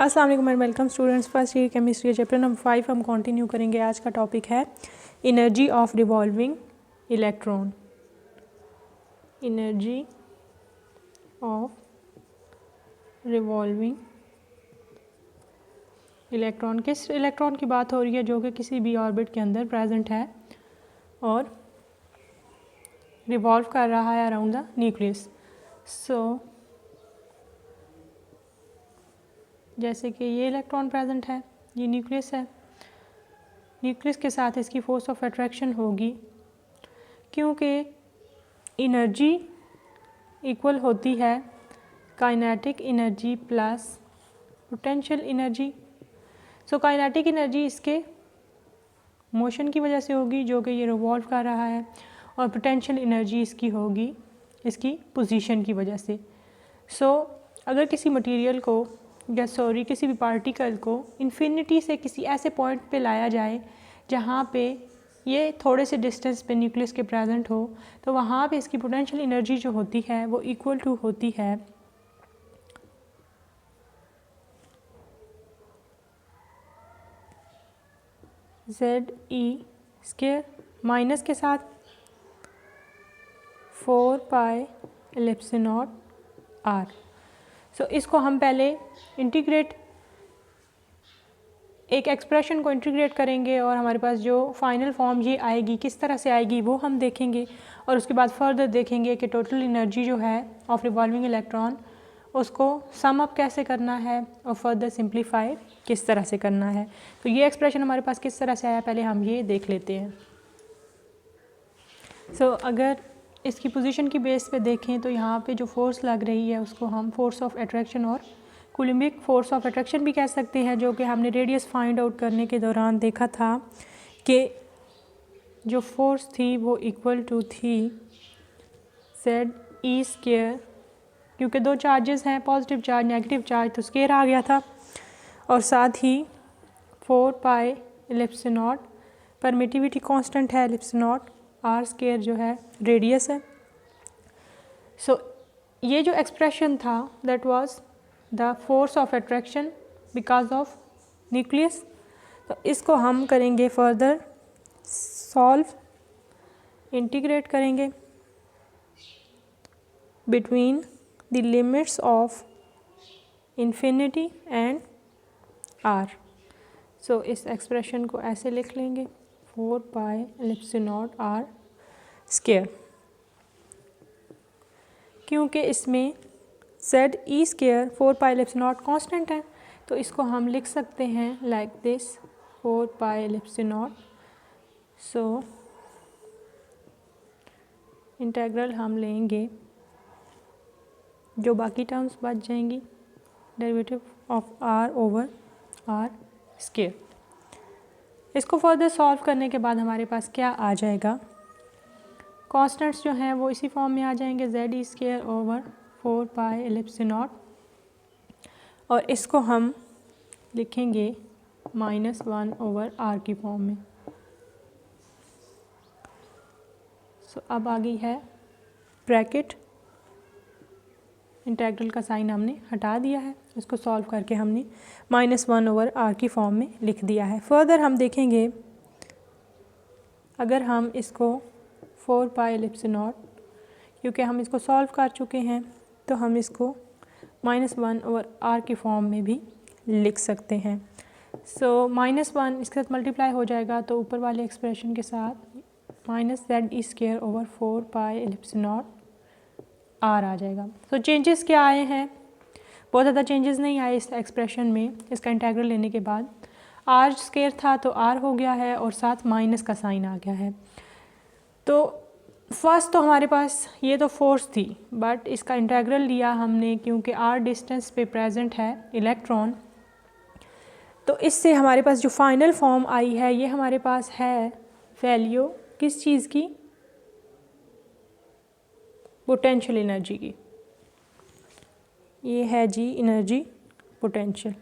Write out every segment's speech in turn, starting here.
अस्सलाम वालेकुम and welcome students. First year chemistry chapter number 5 हम कंटिन्यू करेंगे। आज का टॉपिक है energy of revolving electron. Energy of revolving electron. किस इलेक्ट्रॉन की बात हो रही है? जो कि किसी भी ऑर्बिट के अंदर प्रेजेंट है और रिवॉल्व कर रहा है अराउंड द न्यूक्लियस। जैसे कि ये इलेक्ट्रॉन प्रेजेंट है, ये न्यूक्लियस है। न्यूक्लियस के साथ इसकी फोर्स ऑफ अट्रैक्शन होगी क्योंकि एनर्जी इक्वल होती है kinetic energy plus potential energy. So kinetic energy इसके मोशन की वजह से होगी जो कि ये रिवॉल्व कर रहा है, और पोटेंशियल एनर्जी इसकी होगी इसकी पोजीशन की वजह से। अगर किसी मटेरियल को किसी भी पार्टिकल को इन्फिनिटी से किसी ऐसे पॉइंट पे लाया जाए जहाँ पे ये थोड़े से डिस्टेंस पे न्यूक्लियस के प्रेजेंट हो, तो वहाँ पे इसकी पोटेंशियल एनर्जी जो होती है वो इक्वल टू होती है ZE² माइनस के साथ 4πε0r। इसको हम पहले एक एक्सप्रेशन को इंटीग्रेट करेंगे और हमारे पास जो फाइनल फॉर्म ये आएगी किस तरह से आएगी वो हम देखेंगे, और उसके बाद फर्दर देखेंगे कि टोटल एनर्जी जो है ऑफ रिवॉल्विंग इलेक्ट्रॉन उसको सम अप कैसे करना है और फर्दर सिंप्लीफाई किस तरह से करना है। तो ये एक्सप्रेशन हमारे पास किस तरह से आया पहले हम ये देख लेते हैं। अगर इसकी पोजीशन की बेस पे देखें तो यहाँ पे जो फोर्स लग रही है उसको हम फोर्स ऑफ अट्रैक्शन और कूलम्बिक फोर्स ऑफ अट्रैक्शन भी कह सकते हैं, जो कि हमने रेडियस फाइंड आउट करने के दौरान देखा था कि जो फोर्स थी वो इक्वल टू थी ZE², क्योंकि दो चार्जेस हैं, पॉजिटिव चार्ज नेगेटिव चार्ज, तो स्केयर आ गया था, और साथ ही 4πε0 परमिटिविटी कांस्टेंट है, ε0 r² जो है रेडियस है। ये जो एक्सप्रेशन था that was the force of attraction because of nucleus. तो इसको हम करेंगे फर्दर सॉल्व, इंटीग्रेट करेंगे between the limits of infinity and r। इस एक्सप्रेशन को ऐसे लिख लेंगे 4πε0 r², क्योंकि इसमें ZE² 4πε0 कांस्टेंट है, तो इसको हम लिख सकते हैं लाइक दिस 4πε0। इंटेग्रल हम लेंगे, जो बाकी टर्म्स बच जाएंगी, डेरिवेटिव ऑफ r/r²। इसको फर्दर सॉल्व करने के बाद हमारे पास क्या आ जाएगा, कॉन्स्टेंट्स जो हैं वो इसी फॉर्म में आ जाएंगे ZE² 4πε0, और इसको हम लिखेंगे -1/r की फॉर्म में। अब आ गई है ब्रैकेट, इंटेग्रल का साइन हमने हटा दिया है, इसको सॉल्व करके हमने -1/r की फॉर्म में लिख दिया है। फर्दर हम देखेंगे अगर हम इसको 4πε0, क्योंकि हम इसको सॉल्व कर चुके हैं, तो हम इसको -1/r की फॉर्म में भी लिख सकते हैं। -1 इसके साथ मल्टीप्लाई हो जाएगा, तो ऊपर वाले एक्सप्रेशन के साथ -ZE² 4πε0 r आ जाएगा। चेंजेस क्या आए हैं? बहुत ज़्यादा चेंजेस नहीं आए इस एक्सप्रेशन में। इसका इंटेग्रल लेने के बाद r² था तो r हो गया है, और साथ माइनस का साइन आ गया है। तो फर्स्ट तो हमारे पास ये तो फोर्स थी, बट इसका इंटेग्रल लिया हमने क्योंकि r डिस्टेंस पे प्रेजेंट है इलेक्ट्रॉन, तो इससे हमारे पास जो फाइनल फॉर्म आई है ये हमारे पास है वैल्यू किस चीज़ की? पोटेंशियल एनर्जी की। ये है जी एनर्जी पोटेंशियल,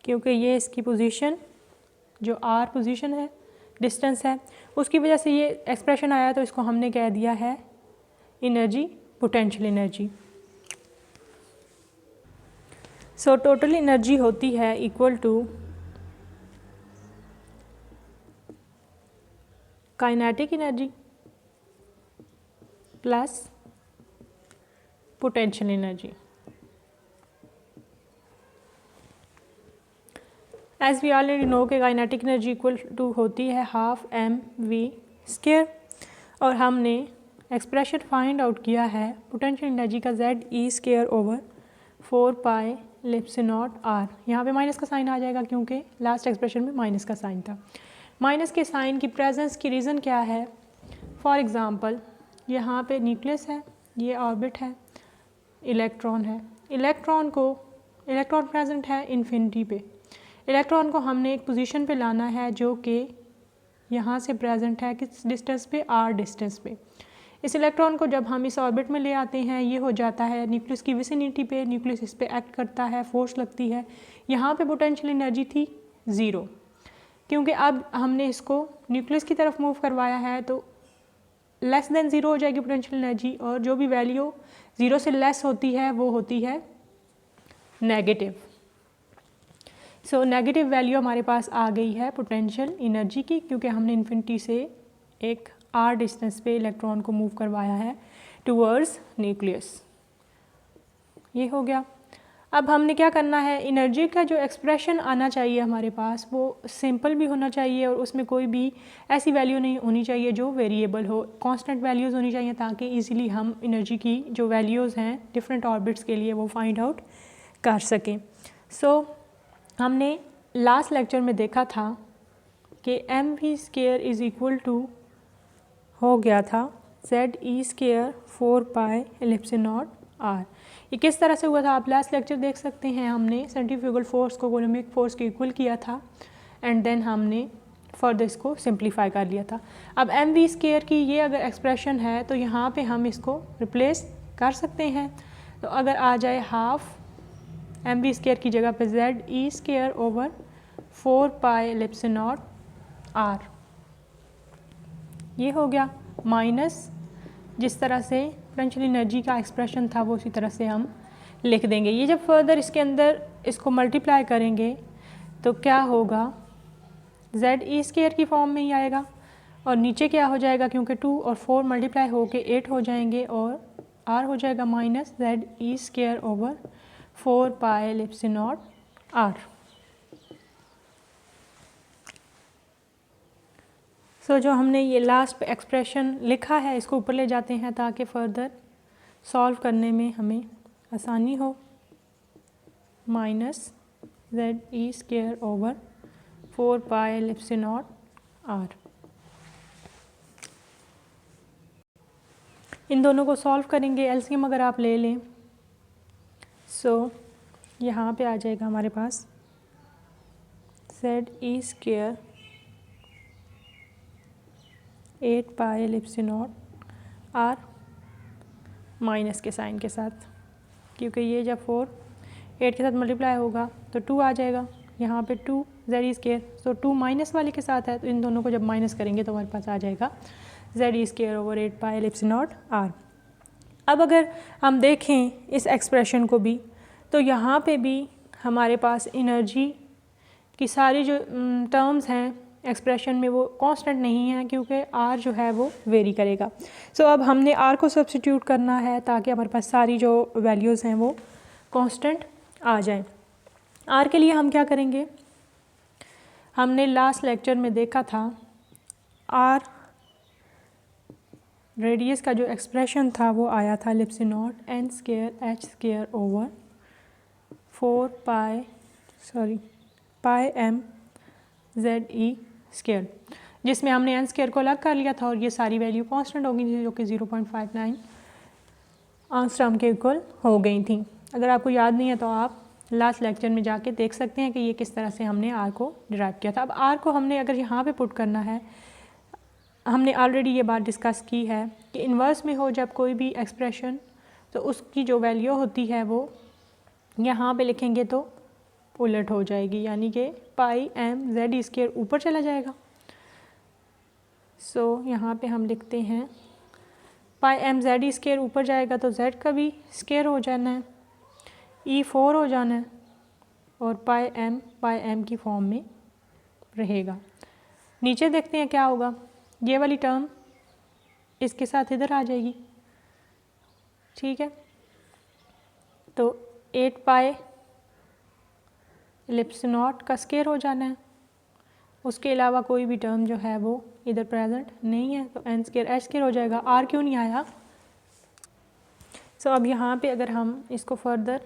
क्योंकि ये इसकी पोजीशन जो r पोजीशन है, डिस्टेंस है, उसकी वजह से ये एक्सप्रेशन आया, तो इसको हमने कह दिया है energy potential energy. So total energy होती है equal to kinetic energy plus potential energy. As we already know कि काइनेटिक एनर्जी इक्वल टू होती है हाफ mv², और हमने एक्सप्रेशन फाइंड आउट किया है पोटेंशियल एनर्जी का Z(E²/4πε0r। यहाँ पे माइनस का साइन आ जाएगा क्योंकि लास्ट एक्सप्रेशन में माइनस का साइन था। माइनस के साइन की प्रेजेंस की रीज़न क्या है? फॉर एग्ज़ाम्पल यहाँ पे न्यूक्लियस है, ये ऑर्बिट है, इलेक्ट्रॉन है। इलेक्ट्रॉन प्रेजेंट है इन्फिनिटी पे। इलेक्ट्रॉन को हमने एक पोजीशन पे लाना है जो कि यहाँ से प्रेजेंट है किस डिस्टेंस पे? r डिस्टेंस पे। इस इलेक्ट्रॉन को जब हम इस ऑर्बिट में ले आते हैं ये हो जाता है न्यूक्लियस की विसिनिटी पे, न्यूक्लियस इस पे एक्ट करता है, फोर्स लगती है। यहाँ पे पोटेंशियल एनर्जी थी 0, क्योंकि अब हमने इसको न्यूक्लियस की तरफ मूव करवाया है तो लेस देन 0 हो जाएगी पोटेंशियल एनर्जी, और जो भी वैल्यू 0 से लेस होती है वो होती है नेगेटिव। सो नेगेटिव वैल्यू हमारे पास आ गई है पोटेंशियल एनर्जी की, क्योंकि हमने इन्फिनिटी से एक r डिस्टेंस पे इलेक्ट्रॉन को मूव करवाया है टूवर्ड्स न्यूक्लियस। ये हो गया। अब हमने क्या करना है, एनर्जी का जो एक्सप्रेशन आना चाहिए हमारे पास वो सिंपल भी होना चाहिए और उसमें कोई भी ऐसी वैल्यू नहीं होनी चाहिए जो वेरिएबल हो, कांस्टेंट वैल्यूज़ होनी चाहिए ताकि इजीली हम एनर्जी की जो वैल्यूज़ हैं डिफरेंट ऑर्बिट्स के लिए वो फाइंड आउट कर सकें। सो हमने लास्ट लेक्चर में देखा था कि mv² हो गया था ZE²/4πε0r। ये किस तरह से हुआ था आप लास्ट लेक्चर देख सकते हैं। हमने सेंट्रीफ्यूगल फोर्स को कूलम्बिक फोर्स के इक्वल किया था एंड देन हमने फर्दर इसको सिंप्लीफाई कर लिया था। अब mv² की ये अगर एक्सप्रेशन है तो यहाँ पे हम इसको रिप्लेस कर सकते हैं। तो अगर आ जाए हाफ mv² की जगह पे ZE²/4πε0r, ये हो गया माइनस जिस तरह से पोटेंशियल एनर्जी का एक्सप्रेशन था वो उसी तरह से हम लिख देंगे। ये जब फर्दर इसके अंदर इसको मल्टीप्लाई करेंगे तो क्या होगा, ZE² की फॉर्म में ही आएगा और नीचे क्या हो जाएगा, क्योंकि 2 और 4 मल्टीप्लाई होके 8 हो जाएंगे और r हो जाएगा माइनस ZE²/4πε0r। सो जो हमने ये लास्ट एक्सप्रेशन लिखा है इसको ऊपर ले जाते हैं ताकि फ़र्दर सॉल्व करने में हमें आसानी हो। Minus ZE²/4πε0r। इन दोनों को सॉल्व करेंगे, एलसीएम अगर आप ले लें। सो यहाँ पे आ जाएगा हमारे पास ZE²/8πε0r माइनस के साइन के साथ, क्योंकि ये जब 4 8 के साथ मल्टीप्लाई होगा तो 2 आ जाएगा, यहाँ पे 2 ZE², तो 2 माइनस वाले के साथ है तो इन दोनों को जब माइनस करेंगे तो हमारे पास आ जाएगा ZE²/8πε0r। अब अगर हम देखें इस एक्सप्रेशन को भी तो यहाँ पे भी हमारे पास एनर्जी की सारी जो टर्म्स हैं एक्सप्रेशन में वो कांस्टेंट नहीं है, क्योंकि r जो है वो वेरी करेगा। सो अब हमने r को सब्स्टिट्यूट करना है ताकि हमारे पास सारी जो वैल्यूज़ हैं वो कांस्टेंट आ जाएं। r के लिए हम क्या करेंगे, हमने लास्ट लेक्चर में देखा था r रेडियस का जो एक्सप्रेशन था वो आया था ε0 n²h²/4πm(ZE²), जिसमें हमने n² को अलग कर लिया था और ये सारी वैल्यू कांस्टेंट हो गई थी जो कि 0.59 एंगस्ट्रॉम के इक्वल हो गई थी। अगर आपको याद नहीं है तो आप लास्ट लेक्चर में जाके देख सकते हैं कि ये किस तरह से हमने r को डिराइव किया था। अब r को हमने अगर यहाँ पे पुट करना है, हमने ऑलरेडी ये बात डिस्कस की है कि इन्वर्स में हो जब कोई भी एक्सप्रेशन तो उसकी जो वैल्यू होती है वो यहाँ पे लिखेंगे तो उलट हो जाएगी, यानी कि πm(ZE²) ऊपर चला जाएगा। सो यहाँ पे हम लिखते हैं πm(ZE²) ऊपर जाएगा तो z का भी स्क्वायर हो जाना है, E4 हो जाना है और पाई एम की फॉर्म में रहेगा। नीचे देखते हैं क्या होगा, ये वाली टर्म इसके साथ इधर आ जाएगी, ठीक है। तो 8 पाई एलिप्स नॉट का स्क्वायर हो जाना है, उसके अलावा कोई भी टर्म जो है वो इधर प्रेजेंट नहीं है, तो एन स्क्वायर एच स्क्वायर हो जाएगा। आर क्यों नहीं आया? सो अब यहाँ पे अगर हम इसको फर्दर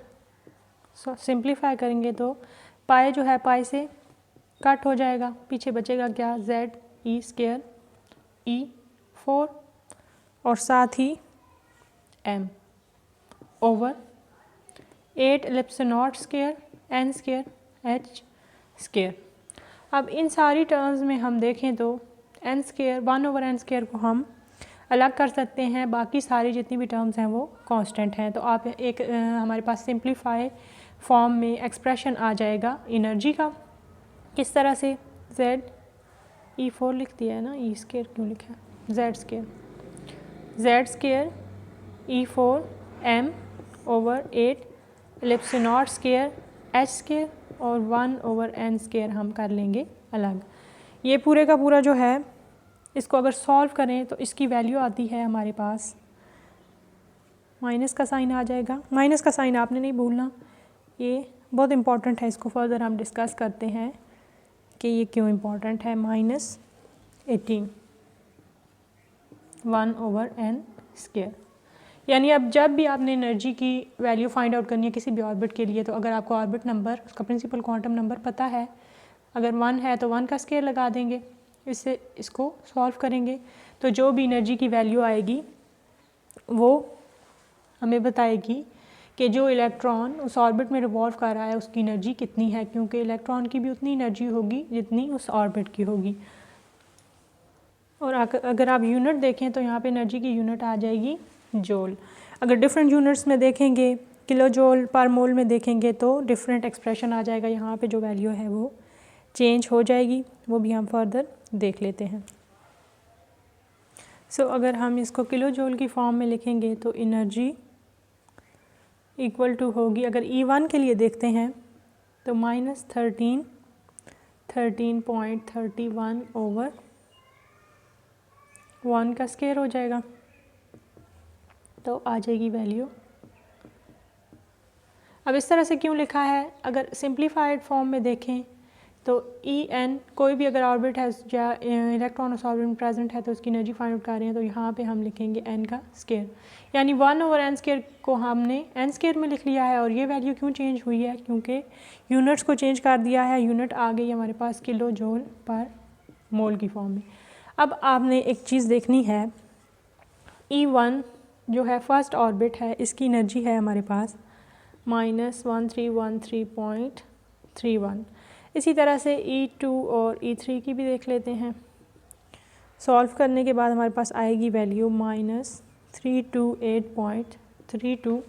सिंप्लीफाई करेंगे तो पाई जो है पाई से कट हो जाएगा, पीछे बचेगा क्या, जेड ई स्क्वायर ई 4 और साथ ही M over 8 ellipse not square N square H square. अब इन सारी टर्म्स में हम देखें तो N square 1 over N square को हम अलग कर सकते हैं, बाकी सारी जितनी भी टर्म्स हैं वो कांस्टेंट हैं। तो आप एक हमारे पास सिंप्लीफाई फॉर्म में एक्सप्रेशन आ जाएगा एनर्जी का, किस तरह से, जेड ई 4 लिख दिया है ना, ई स्क्वायर क्यों लिखा है, Z square E 4 M over 8 ellipse not square H square और 1 ओवर एन स्क्वायर हम कर लेंगे अलग। ये पूरे का पूरा जो है इसको अगर सॉल्व करें तो इसकी वैल्यू आती है हमारे पास, माइनस का साइन आ जाएगा। माइनस का साइन आपने नहीं भूलना, ये बहुत इम्पॉर्टेंट है, इसको फर्दर हम डिस्कस करते हैं कि ये क्यों इम्पॉर्टेंट है। -18 1 ओवर एन स्क्वायर, यानी अब जब भी आपने एनर्जी की वैल्यू फाइंड आउट करनी है किसी भी ऑर्बिट के लिए, तो अगर आपको ऑर्बिट नंबर उसका प्रिंसिपल क्वांटम नंबर पता है, अगर 1 है तो 1 का स्क्वायर लगा देंगे, इससे इसको सॉल्व करेंगे तो जो भी एनर्जी की वैल्यू आएगी वो हमें बताएगी कि जो इलेक्ट्रॉन उस ऑर्बिट में रिवॉल्व कर रहा है उसकी एनर्जी कितनी है, क्योंकि इलेक्ट्रॉन की भी उतनी एनर्जी होगी जितनी उस ऑर्बिट की होगी। और अगर आप यूनिट देखें तो यहाँ पे एनर्जी की यूनिट आ जाएगी जोल। अगर डिफरेंट यूनिट्स में देखेंगे, किलो जोल पर मोल में देखेंगे तो डिफरेंट एक्सप्रेशन आ जाएगा, यहाँ पे जो वैल्यू है वो चेंज हो जाएगी, वो भी हम फर्दर देख लेते हैं। सो अगर हम इसको किलो जोल की फॉर्म में लिखेंगे तो एनर्जी इक्वल टू होगी, अगर E1 के लिए देखते हैं तो -13.31 ओवर 1 का स्क्वायर हो जाएगा, तो आ जाएगी वैल्यू। अब इस तरह से क्यों लिखा है, अगर सिंप्लीफाइड फॉर्म में देखें तो En कोई भी अगर ऑर्बिट है या इलेक्ट्रॉन उस ऑर्बिट में प्रेजेंट है तो उसकी एनर्जी फाइंड आउट कर रहे हैं, तो यहाँ पे हम लिखेंगे n का स्क्वायर, यानी 1 ओवर एन स्क्वायर को हमने एन स्क्वायर में लिख लिया है। और ये वैल्यू क्यों चेंज हुई है, क्योंकि यूनिट्स को चेंज कर दिया है, यूनिट आ गई हमारे पास किलो जोल पर मोल की फॉर्म में। अब आपने एक चीज़ देखनी है, E1 जो है फर्स्ट ऑर्बिट है, इसकी एनर्जी है हमारे पास -1313.31। इसी तरह से E2 और E3 की भी देख लेते हैं। सॉल्व करने के बाद हमारे पास आएगी वैल्यू -328.32।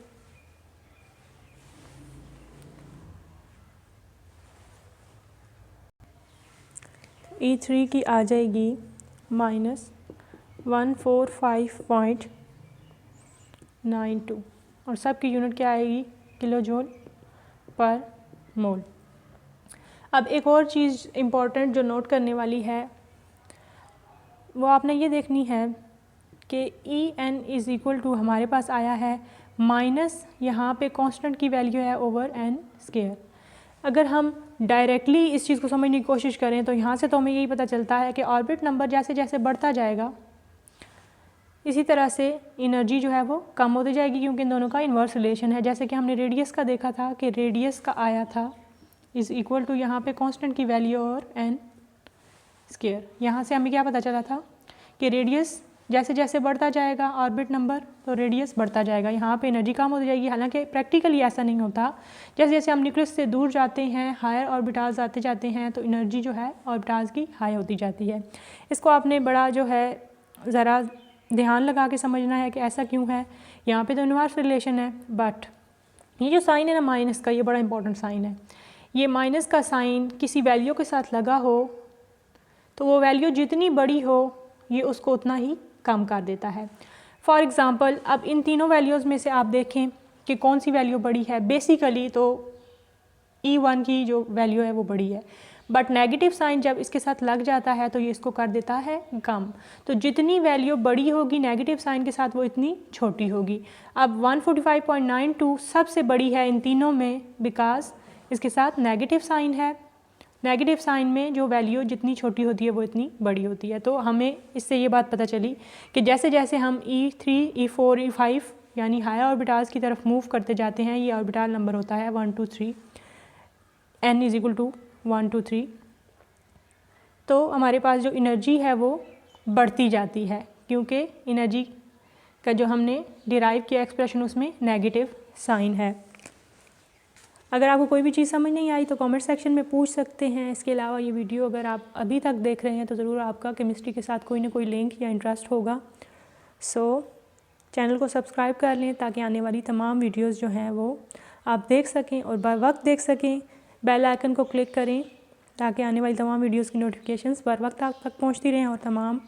E3 की आ जाएगी -145.92 और सब की यूनिट क्या आएगी, किलो जोल पर मोल। अब एक और चीज़ इम्पॉर्टेंट जो नोट करने वाली है वो आपने ये देखनी है कि En इज़ इक्वल टू हमारे पास आया है माइनस, यहाँ पे कांस्टेंट की वैल्यू है ओवर n स्क्वायर। अगर हम डायरेक्टली इस चीज़ को समझने की कोशिश करें तो यहाँ से तो हमें यही पता चलता है कि ऑर्बिट नंबर जैसे जैसे बढ़ता जाएगा इसी तरह से एनर्जी जो है वो कम होती जाएगी, क्योंकि इन दोनों का इन्वर्स रिलेशन है। जैसे कि हमने रेडियस का देखा था कि रेडियस का आया था इज़ इक्वल टू यहाँ पे कांस्टेंट की वैल्यू और n स्क्वायर। यहाँ से हमें क्या पता चला था कि रेडियस जैसे जैसे बढ़ता जाएगा ऑर्बिट नंबर तो रेडियस बढ़ता जाएगा, यहाँ पे एनर्जी कम होती जाएगी। हालांकि प्रैक्टिकली ऐसा नहीं होता, जैसे जैसे हम न्यूक्लियस से दूर जाते हैं, हायर ऑर्बिटाल्स आते जाते हैं, तो एनर्जी जो है ऑर्बिटाल्स की हाई होती जाती है। इसको आपने बड़ा जो है ज़रा ध्यान लगा के समझना है कि ऐसा क्यों है। यहाँ पे तो इन्वर्स रिलेशन है, बट ये जो साइन है ना माइनस का, ये बड़ा इंपॉर्टेंट साइन है। ये माइनस का साइन किसी वैल्यू के साथ लगा हो तो वो वैल्यू जितनी बड़ी हो ये उसको उतना ही कम कर देता है। फॉर एग्ज़ाम्पल अब इन तीनों वैल्यूज़ में से आप देखें कि कौन सी वैल्यू बड़ी है। बेसिकली तो E1 की जो वैल्यू है वो बड़ी है, बट नेगेटिव साइन जब इसके साथ लग जाता है तो ये इसको कर देता है कम। तो जितनी वैल्यू बड़ी होगी नेगेटिव साइन के साथ वो इतनी छोटी होगी। अब 145.92 सबसे बड़ी है इन तीनों में बिकॉज इसके साथ नेगेटिव साइन है। नेगेटिव साइन में जो वैल्यू जितनी छोटी होती है वो इतनी बड़ी होती है। तो हमें इससे ये बात पता चली कि जैसे जैसे हम E3, E4, E5 यानी हायर ऑर्बिटल्स की तरफ मूव करते जाते हैं, ये ऑर्बिटल नंबर होता है 1 2 3, n इज इक्वल टू 1 2 3, तो हमारे पास जो एनर्जी है वो बढ़ती जाती है क्योंकि एनर्जी का जो हमने डिराइव किया एक्सप्रेशन उसमें नेगेटिव साइन है। अगर आपको कोई भी चीज़ समझ नहीं आई तो कमेंट सेक्शन में पूछ सकते हैं। इसके अलावा ये वीडियो अगर आप अभी तक देख रहे हैं तो ज़रूर आपका केमिस्ट्री के साथ कोई ना कोई लिंक या इंटरेस्ट होगा। सो चैनल को सब्सक्राइब कर लें ताकि आने वाली तमाम वीडियोस जो हैं वो आप देख सकें और बर वक्त देख सकें। बेल आइकन को क्लिक करें ताकि आने वाली तमाम वीडियोस की नोटिफिकेशंस बर वक्त आप तक पहुँचती रहें और तमाम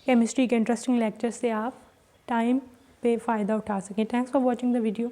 केमिस्ट्री के इंटरेस्टिंग लेक्चर से आप टाइम पे फ़ायदा उठा सकें। Thanks for watching the video.